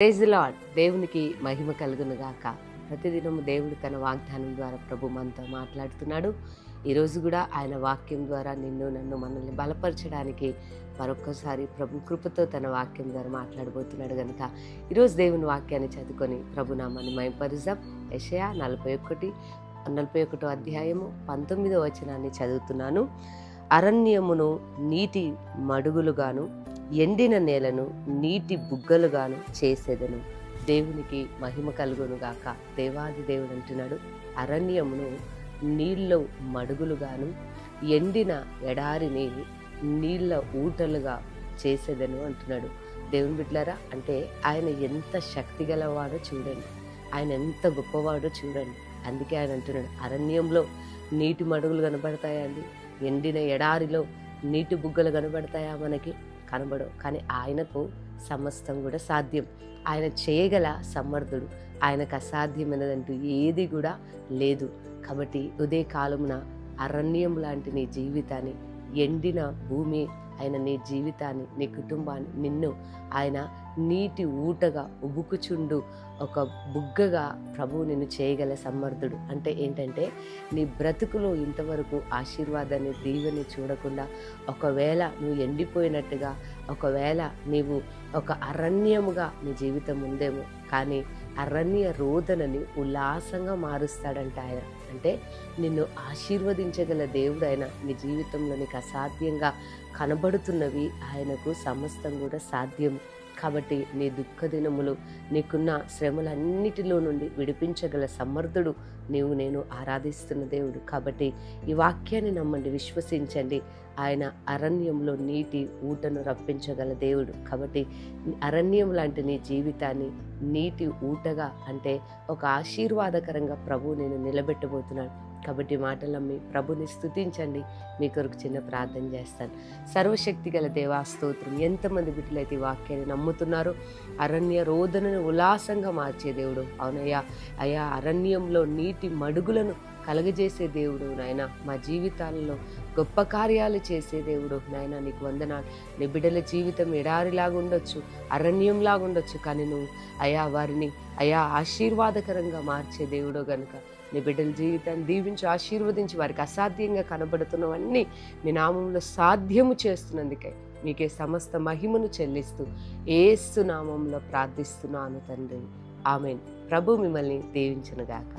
Praise the lord. దేవునికి మహిమ కలుగును గాక. ప్రతిదినము దేవుడు తన వాగ్దానం ద్వారా ప్రభు మనతో మాట్లాడుతున్నాడు. ఈరోజు కూడా ఆయన వాక్యం ద్వారా నన్ను మనల్ని బలపరచడానికి మరొక్కసారి ప్రభు కృపతో తన వాక్యం ద్వారా మాట్లాడబోతున్నాడు కనుక ఈరోజు దేవుని వాక్యాన్ని చదువుకొని ప్రభు నామాన్ని మహిమపరుద్దాం. యెషయా 41వ అధ్యాయము 19వ వచనాన్ని చదువుతున్నాను. అరణ్యమును నీటి మడుగులుగాను, ఎండిన నేలను నీటి బుగ్గలుగాను చేసేదను. దేవునికి మహిమ కలుగును గాక. దేవాది దేవుడు అంటున్నాడు, అరణ్యమును నీళ్ళ మడుగులుగాను, ఎండిన ఎడారిని నీళ్ళ ఊటలుగా చేసేదను అంటున్నాడు. దేవుని బిడ్డలారా, అంటే ఆయన ఎంత శక్తి గలవాడో చూడండి, ఆయన ఎంత గొప్పవాడో చూడండి. అందుకే ఆయన అంటున్నాడు, అరణ్యంలో నీటి మడుగులు కనబడతాయా అండి? ఎండిన ఎడారిలో నీటి బుగ్గలు కనబడతాయా? మనకి కనబడవు. కానీ ఆయనకు సమస్తం కూడా సాధ్యం. ఆయన చేయగల సమర్థుడు. ఆయనకు అసాధ్యమైనదంటూ ఏది కూడా లేదు. కాబట్టి ఉదయ కాలమున అరణ్యం లాంటి నీ జీవితాన్ని, ఎండిన భూమి ఆయన నీ జీవితాన్ని, నీ కుటుంబాన్ని, నిన్ను ఆయన నీటి ఊటగా ఉబుకుచుండు ఒక బుగ్గగా ప్రభువు నిన్ను చేయగల సమర్థుడు. అంటే ఏంటంటే, నీ బ్రతుకులో ఇంతవరకు ఆశీర్వాదాన్ని, దీవెని చూడకుండా ఒకవేళ నువ్వు ఎండిపోయినట్టుగా, ఒకవేళ నీవు ఒక అరణ్యముగా నీ జీవితం ఉందేమో, కానీ అరణ్య రోదనని ఉల్లాసంగా మారుస్తాడంట ఆయన. అంటే నిన్ను ఆశీర్వదించగల దేవుడు ఆయన. నీ జీవితంలో నీకు అసాధ్యంగా కనబడుతున్నవి ఆయనకు సమస్తం కూడా సాధ్యము. కాబట్టి నీ దుఃఖ దినములు, నీకున్న శ్రమలన్నిటిలో నుండి విడిపించగల సమర్థుడు నేను ఆరాధిస్తున్న దేవుడు. కాబట్టి ఈ వాక్యాన్ని నమ్మండి, విశ్వసించండి. ఆయన అరణ్యంలో నీటి ఊటను రప్పించగల దేవుడు. కాబట్టి అరణ్యం లాంటి నీ జీవితాన్ని నీటి ఊటగా, అంటే ఒక ఆశీర్వాదకరంగా ప్రభు నేను నిలబెట్టబోతున్నాను. కాబట్టి మాటలు నమ్మి ప్రభుని స్తుతించండి. మీ కొరకు చిన్న ప్రార్థన చేస్తాను. సర్వశక్తి గల దేవా స్తోత్రం. ఎంతమంది బిడ్డలైతే ఈ వాక్యాన్ని నమ్ముతున్నారో, అరణ్య రోదనను ఉల్లాసంగా మార్చే దేవుడు. అవునయ్యా, అయ్యా అరణ్యంలో నీటి మడుగులను కలగజేసే దేవుడు నాయన. మా జీవితాలలో గొప్ప కార్యాలు చేసే దేవుడు నాయన, నీకు వందనాలు. నీ బిడ్డల జీవితం ఎడారిలాగా ఉండొచ్చు, అరణ్యంలాగా ఉండొచ్చు, కానీ నువ్వు అయా వారిని ఆశీర్వాదకరంగా మార్చే దేవుడు గనుక నీ బిడ్డల జీవితాన్ని దీవించి ఆశీర్వదించి, వారికి అసాధ్యంగా కనబడుతున్నవన్నీ మీ నామంలో సాధ్యము చేస్తున్నందుకే మీకే సమస్త మహిమను చెల్లిస్తూ యేసు నామంలో ప్రార్థిస్తున్నాను తండ్రి. ఆమేన్. ప్రభు మిమ్మల్ని దీవించును గాక.